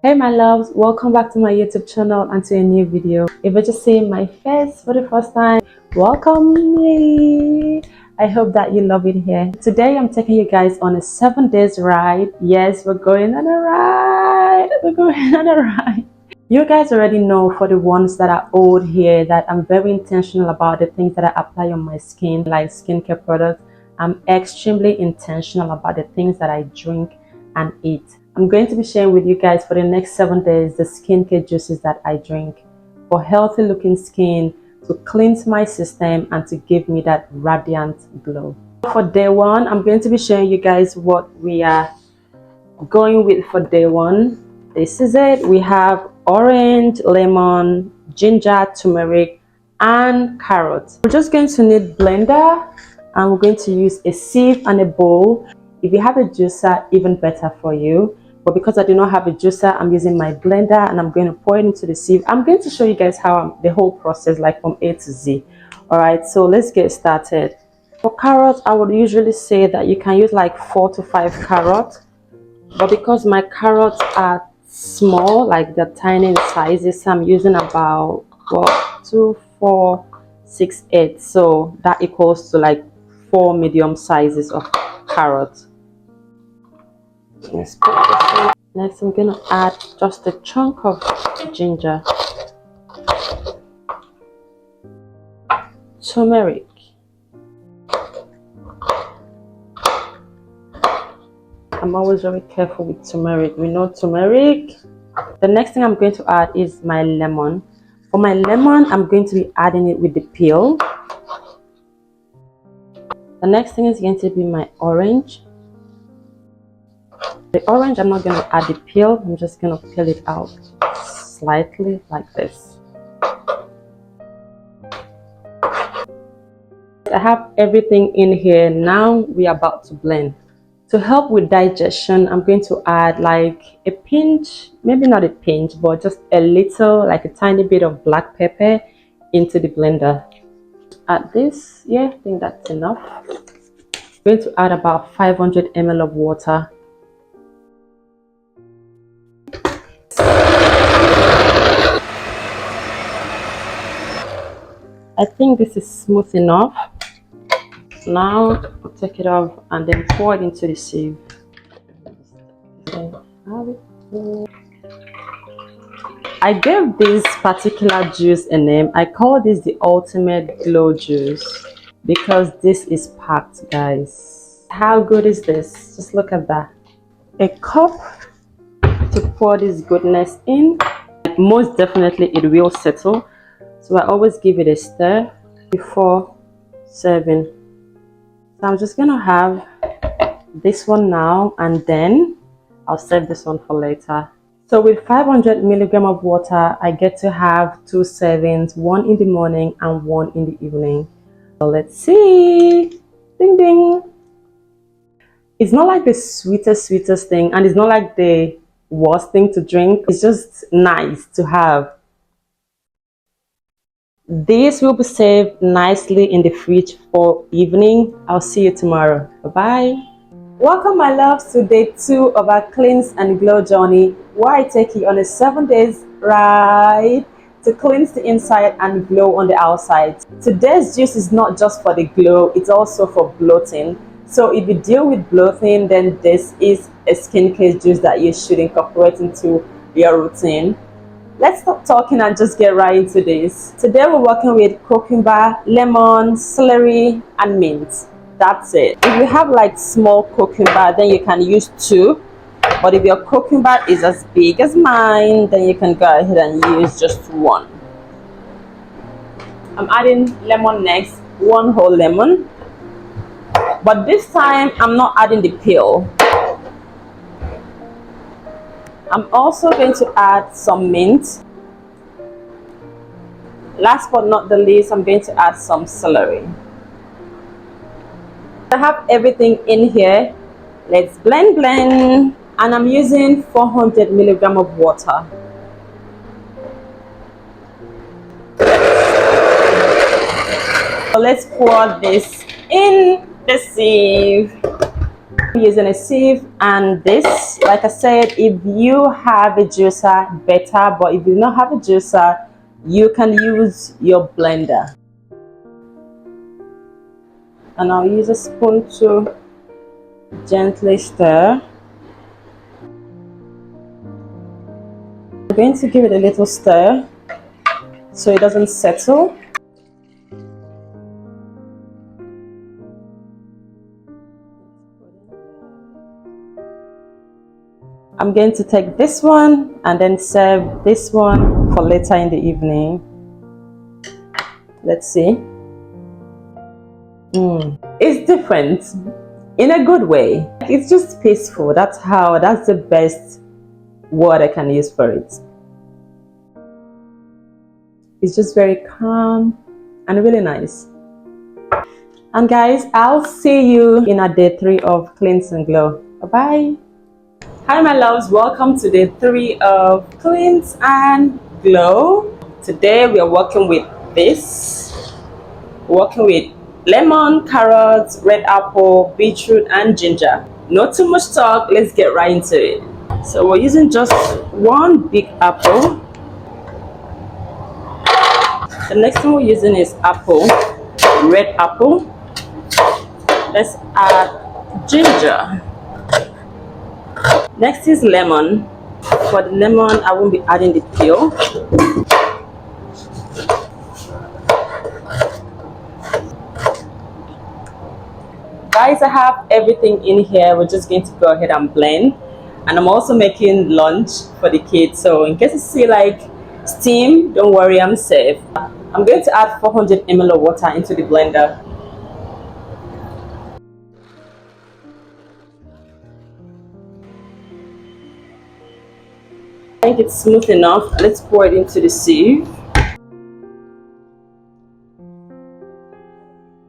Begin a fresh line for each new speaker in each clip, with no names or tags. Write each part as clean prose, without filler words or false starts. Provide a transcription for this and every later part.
Hey my loves, welcome back to my YouTube channel and to a new video. If you're just seeing my face for the first time, welcome me. I hope that you love it here. Today I'm taking you guys on a 7 days ride. Yes, we're going on a ride. You guys already know, for the ones that are old here, that I'm very intentional about the things that I apply on my skin, like skincare products. I'm extremely intentional about the things that I drink and eat. I'm going to be sharing with you guys for the next 7 days the skincare juices that I drink for healthy looking skin, to cleanse my system and to give me that radiant glow. For day one, I'm going to be showing you guys what we are going with for day one. This is it. We have orange, lemon, ginger, turmeric, and carrot. We're just going to need blender, and we're going to use a sieve and a bowl. If you have a juicer, even better for you. But because I do not have a juicer, I'm using my blender and I'm going to pour it into the sieve. I'm going to show you guys how the whole process, like from A to Z. All right, so let's get started. For carrots, I would usually say that you can use like 4 to 5 carrots. But because my carrots are small, like they're tiny in sizes, so I'm using about 2, 4, 6, 8. So that equals to like 4 medium sizes of carrots. Let's put this in. Next, I'm gonna add just a chunk of ginger, turmeric, I'm always very careful with turmeric. We know turmeric. The next thing I'm going to add is my lemon. For my lemon, I'm going to be adding it with the peel. The next thing is going to be my orange. The orange, I'm not going to add the peel. I'm just going to peel it out slightly like this. I have everything in here. Now we are about to blend. To help with digestion, I'm going to add like a pinch, maybe not a pinch, but just a little, like a tiny bit of black pepper into the blender. Add this. Yeah, I think that's enough. I'm going to add about 500 ml of water. I think this is smooth enough. Now I'll take it off and then pour it into the sieve. I gave this particular juice a name. I call this the ultimate glow juice because this is packed, guys. How good is this? Just look at that. A cup to pour this goodness in. Most definitely it will settle, so I always give it a stir before serving. So I'm just gonna have this one now, and then I'll save this one for later. So with 500 milligrams of water, I get to have 2 servings, one in the morning and one in the evening. So let's see. Ding ding. It's not like the sweetest thing, and it's not like the worst thing to drink. It's just nice to have. This will be saved nicely in the fridge for evening. I'll see you tomorrow. Bye-bye. Welcome my loves to day 2 of our cleanse and glow journey, where I take you on a 7 days ride to cleanse the inside and glow on the outside. Today's juice is not just for the glow, it's also for bloating. So if you deal with bloating, then this is a skincare juice that you should incorporate into your routine. Let's stop talking and just get right into this. Today we're working with cucumber, lemon, celery, and mint. That's it. If you have like small cucumber, then you can use 2. But if your cucumber is as big as mine, then you can go ahead and use just 1. I'm adding lemon next, 1 whole lemon. But this time I'm not adding the peel. I'm also going to add some mint. Last but not the least, I'm going to add some celery. I have everything in here. Let's blend. And I'm using 400 milligrams of water. So let's pour this in the sieve. I'm using a sieve, and this, like I said, if you have a juicer, better, but if you don't have a juicer, you can use your blender. And I'll use a spoon to gently stir. I'm going to give it a little stir so it doesn't settle. I'm going to take this one and then serve this one for later in the evening. Let's see. It's different in a good way. It's just peaceful. That's the best word I can use for it. It's just very calm and really nice. And guys, I'll see you in a day 3 of Cleanse and Glow. Bye-bye. Hi my loves, welcome to day 3 of Cleanse and Glow. Today we are working with lemon, carrots, red apple, beetroot and ginger. Not too much talk, let's get right into it. So we're using just one big apple. The next thing we're using is red apple. Let's add ginger. Next is lemon. For the lemon, I won't be adding the peel. Guys, I have everything in here. We're just going to go ahead and blend. And I'm also making lunch for the kids. So in case you see like steam, don't worry, I'm safe. I'm going to add 400 ml of water into the blender. I think it's smooth enough. Let's pour it into the sieve.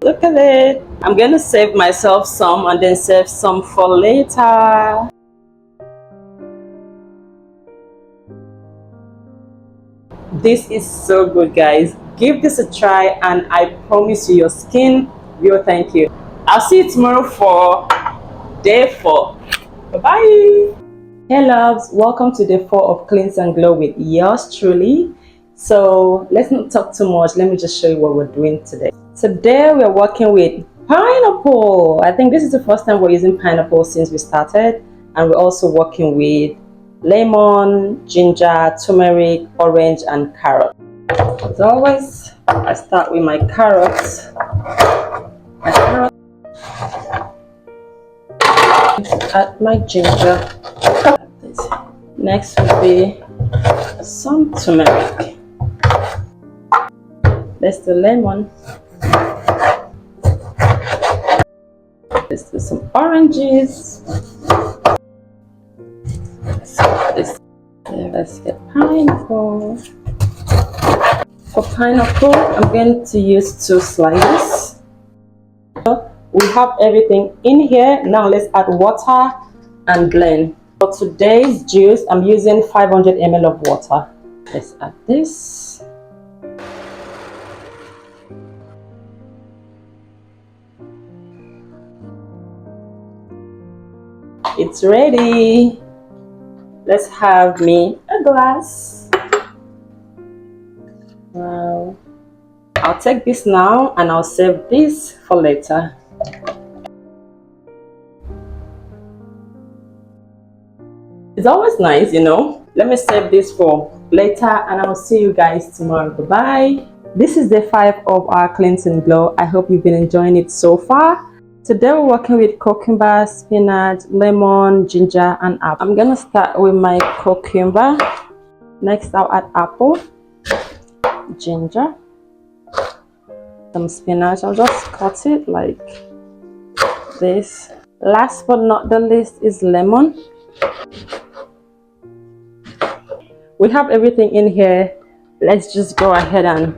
Look at it. I'm going to save myself some and then save some for later. This is so good, guys. Give this a try and I promise you your skin will thank you. I'll see you tomorrow for day 4. Bye-bye. Hey loves, welcome to day 4 of Cleanse and Glow with yours truly. So let's not talk too much. Let me just show you what we're doing today. Today we're working with pineapple. I think this is the first time we're using pineapple since we started. And we're also working with lemon, ginger, turmeric, orange and carrot. As always, I start with my carrots. Add my ginger. Next will be some turmeric. Let's do lemon. Let's do some oranges. Let's get pineapple. For pineapple, I'm going to use 2 slices. So we have everything in here. Now let's add water and blend. For today's juice, I'm using 500 ml of water. Let's add this. It's ready. Let's have me a glass. Wow. I'll take this now and I'll save this for later. It's always nice, you know. Let me save this for later and I'll see you guys tomorrow. Bye-bye. This is day 5 of our Cleanse and Glow. I hope you've been enjoying it so far. Today we're working with cucumber, spinach, lemon, ginger and apple. I'm gonna start with my cucumber. Next I'll add apple, ginger, some spinach. I'll just cut it like this. Last but not the least is lemon. We have everything in here. Let's just go ahead and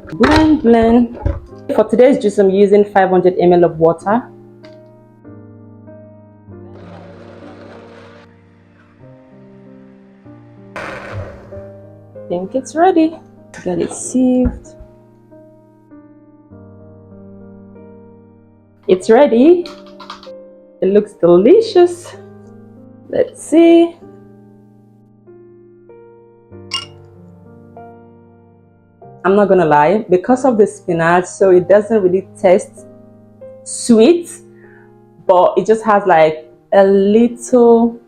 blend. For today's juice, I'm using 500 ml of water. I think it's ready. Get it sieved. It's ready. The It looks delicious. Let's see. I'm not gonna lie, because of the spinach, so it doesn't really taste sweet, but it just has like a little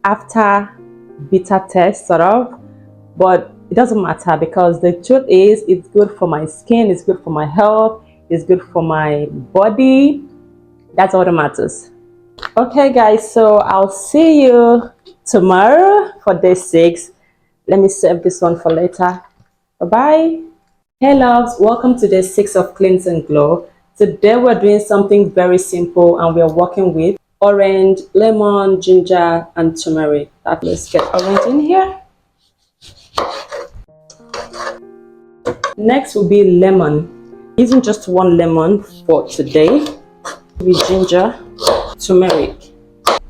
after bitter taste sort of. But it doesn't matter, because the truth is it's good for my skin, it's good for my health, it's good for my body. That's all that matters. Okay guys, so I'll see you tomorrow for day 6. Let me save this one for later. Bye bye. Hey loves, welcome to day 6 of Cleanse and Glow. Today we're doing something very simple, and we're working with orange, lemon, ginger and turmeric. Let's get orange in here. Next will be lemon. Using just 1 lemon for today. With ginger, turmeric.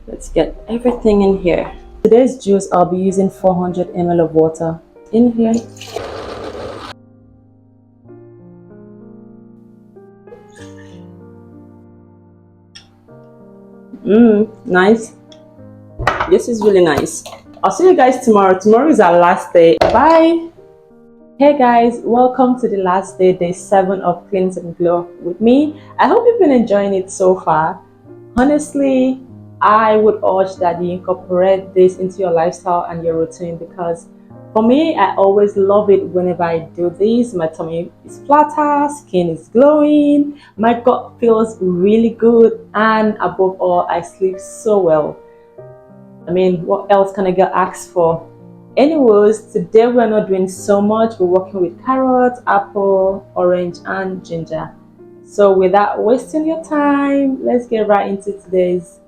Let's get everything in here. Today's juice, I'll be using 400 ml of water in here. Nice. This is really nice. I'll see you guys tomorrow. Tomorrow is our last day. Bye. Hey guys, welcome to the last day, day 7 of Cleanse and Glow with me. I hope you've been enjoying it so far. Honestly, I would urge that you incorporate this into your lifestyle and your routine, because for me, I always love it whenever I do this. My tummy is flatter, skin is glowing, my gut feels really good, and above all, I sleep so well. I mean, what else can a girl ask for? Anyways, today we're not doing so much. We're working with carrot, apple, orange and ginger. So without wasting your time, let's get right into today's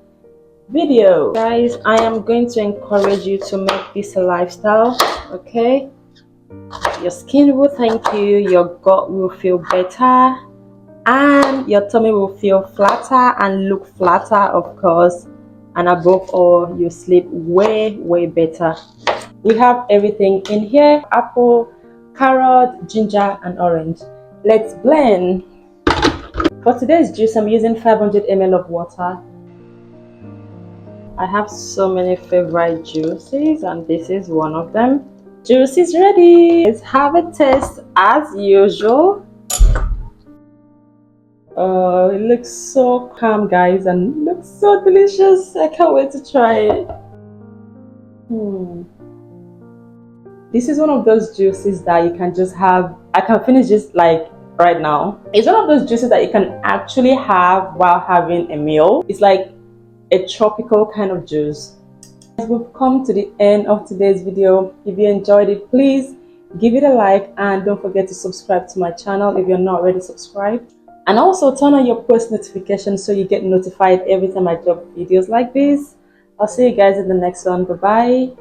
video. Guys, I am going to encourage you to make this a lifestyle, okay? Your skin will thank you, your gut will feel better, and your tummy will feel flatter and look flatter, of course, and above all, you sleep way better. We have everything in here: apple, carrot, ginger and orange. Let's blend. For today's juice, I'm using 500 ml of water. I have so many favorite juices, and this is one of them. Juice is ready. Let's have a taste as usual. Oh, it looks so calm, guys, and looks so delicious. I can't wait to try it. This is one of those juices that you can just have. I can finish this like right now. It's one of those juices that you can actually have while having a meal. It's like a tropical kind of juice. We've come to the end of today's video. If you enjoyed it, please give it a like, and don't forget to subscribe to my channel if you're not already subscribed. And also turn on your post notifications so you get notified every time I drop videos like this. I'll see you guys in the next one. Bye bye.